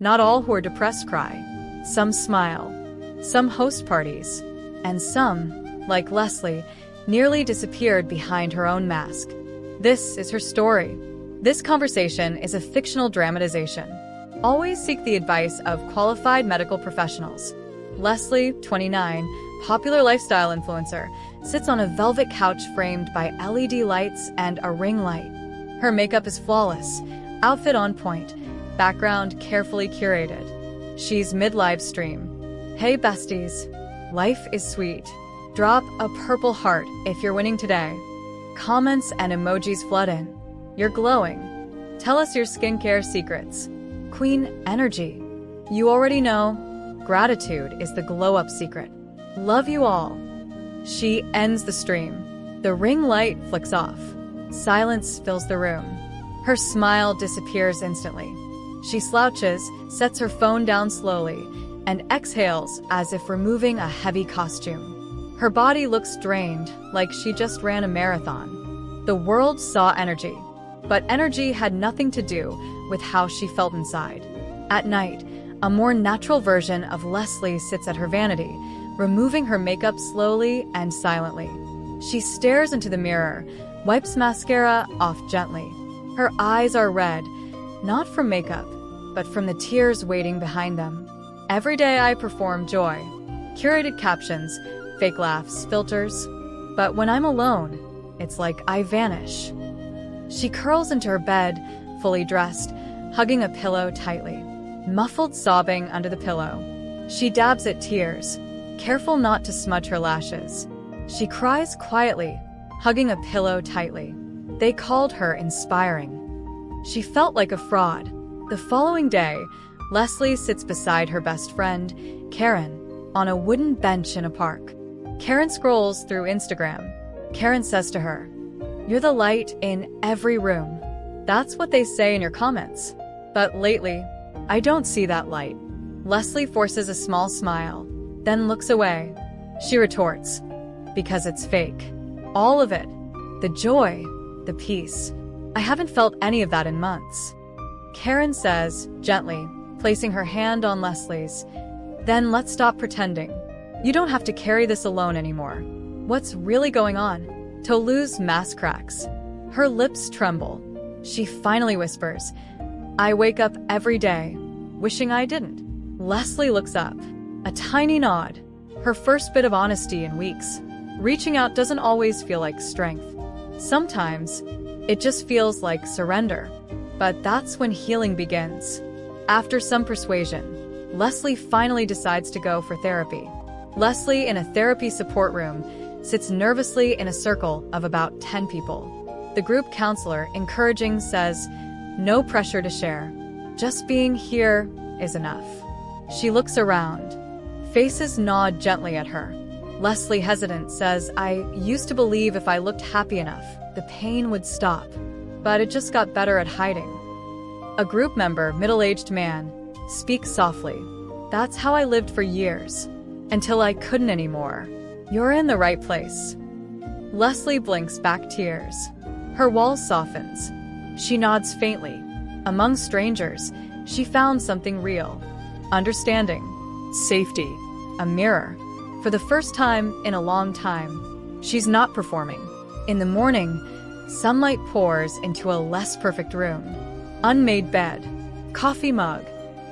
Not all who are depressed cry. Some smile. Some host parties. And some, like Leslie, nearly disappeared behind her own mask. This is her story. This conversation is a fictional dramatization. Always seek the advice of qualified medical professionals. Leslie, 29, popular lifestyle influencer, sits on a velvet couch framed by LED lights and a ring light. Her makeup is flawless, outfit on point, background carefully curated. She's mid-live stream. Hey besties, life is sweet. Drop a purple heart if you're winning today. Comments and emojis flood in. You're glowing. Tell us your skincare secrets. Queen Energy. You already know, gratitude is the glow-up secret. Love you all. She ends the stream. The ring light flicks off. Silence fills the room. Her smile disappears instantly. She slouches, sets her phone down slowly, and exhales as if removing a heavy costume. Her body looks drained, like she just ran a marathon. The world saw energy, but energy had nothing to do with how she felt inside. At night, a more natural version of Leslie sits at her vanity, removing her makeup slowly and silently. She stares into the mirror, wipes mascara off gently. Her eyes are red, not from makeup, but from the tears waiting behind them. Every day I perform joy. Curated captions, fake laughs, filters. But when I'm alone, it's like I vanish. She curls into her bed, fully dressed, hugging a pillow tightly. Muffled sobbing under the pillow. She dabs at tears, careful not to smudge her lashes. She cries quietly, hugging a pillow tightly. They called her inspiring. She felt like a fraud. The following day, Leslie sits beside her best friend, Karen, on a wooden bench in a park. Karen scrolls through Instagram. Karen says to her, "You're the light in every room." That's what they say in your comments. But lately, I don't see that light. Leslie forces a small smile, then looks away. She retorts, "Because it's fake. All of it. The joy, the peace. I haven't felt any of that in months." Karen says, gently, placing her hand on Leslie's, "Then let's stop pretending. You don't have to carry this alone anymore." What's really going on? Tolu's mask cracks. Her lips tremble. She finally whispers, "I wake up every day, wishing I didn't." Leslie looks up. A tiny nod. Her first bit of honesty in weeks. Reaching out doesn't always feel like strength. Sometimes, it just feels like surrender. But that's when healing begins. After some persuasion, Leslie finally decides to go for therapy. Leslie, in a therapy support room, sits nervously in a circle of about 10 people. The group counselor, encouraging, says, "No pressure to share. Just being here is enough." She looks around. Faces nod gently at her. Leslie, hesitant, says, "I used to believe if I looked happy enough, the pain would stop. But it just got better at hiding." A group member, middle-aged man, speaks softly. "That's how I lived for years. Until I couldn't anymore." You're in the right place. Leslie blinks back tears. Her wall softens. She nods faintly. Among strangers, she found something real. Understanding. Safety. A mirror. For the first time in a long time, she's not performing. In the morning, sunlight pours into a less perfect room. Unmade bed, coffee mug,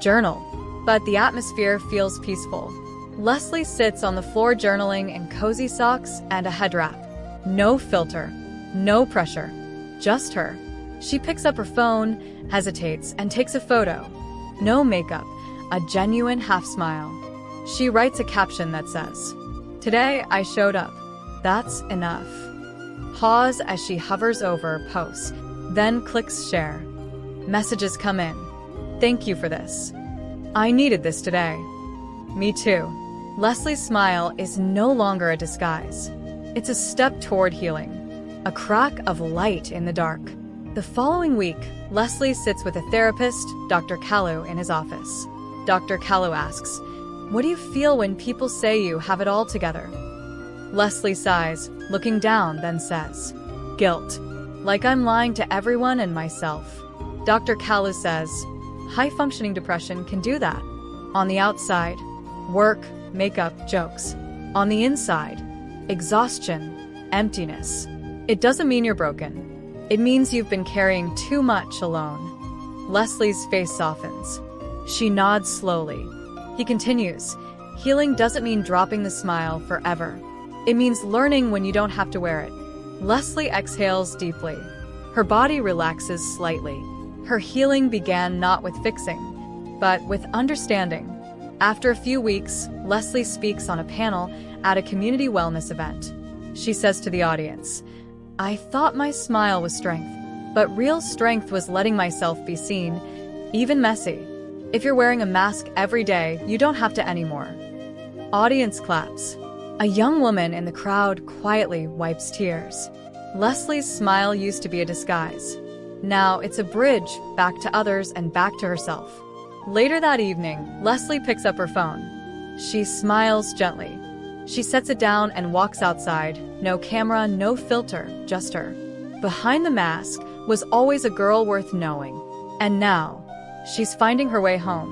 journal, but the atmosphere feels peaceful. Leslie sits on the floor journaling in cozy socks and a head wrap. No filter, no pressure, just her. She picks up her phone, hesitates, and takes a photo. No makeup, a genuine half smile. She writes a caption that says, "Today I showed up. That's enough." Pause as she hovers over post, then clicks share. Messages come in. "Thank you for this. I needed this today." "Me too." Leslie's smile is no longer a disguise. It's a step toward healing, a crack of light in the dark. The following week, Leslie sits with a therapist, Dr. Kalu, in his office. Dr. Kalu asks, "What do you feel when people say you have it all together?" Leslie sighs, looking down, then says, "Guilt. Like I'm lying to everyone and myself." Dr. Kalu says, High-functioning depression can do that. On the outside, work, makeup, jokes. On the inside, exhaustion, emptiness. It doesn't mean you're broken. It means you've been carrying too much alone. Leslie's face softens. She nods slowly. He continues, healing doesn't mean dropping the smile forever. It means learning when you don't have to wear it. Leslie exhales deeply. Her body relaxes slightly. Her healing began not with fixing, but with understanding. After a few weeks, Leslie speaks on a panel at a community wellness event. She says to the audience, "I thought my smile was strength, but real strength was letting myself be seen, even messy. If you're wearing a mask every day, you don't have to anymore." Audience claps. A young woman in the crowd quietly wipes tears. Leslie's smile used to be a disguise. Now it's a bridge back to others and back to herself. Later that evening, Leslie picks up her phone. She smiles gently. She sets it down and walks outside. No camera, no filter, just her. Behind the mask was always a girl worth knowing. And now, she's finding her way home.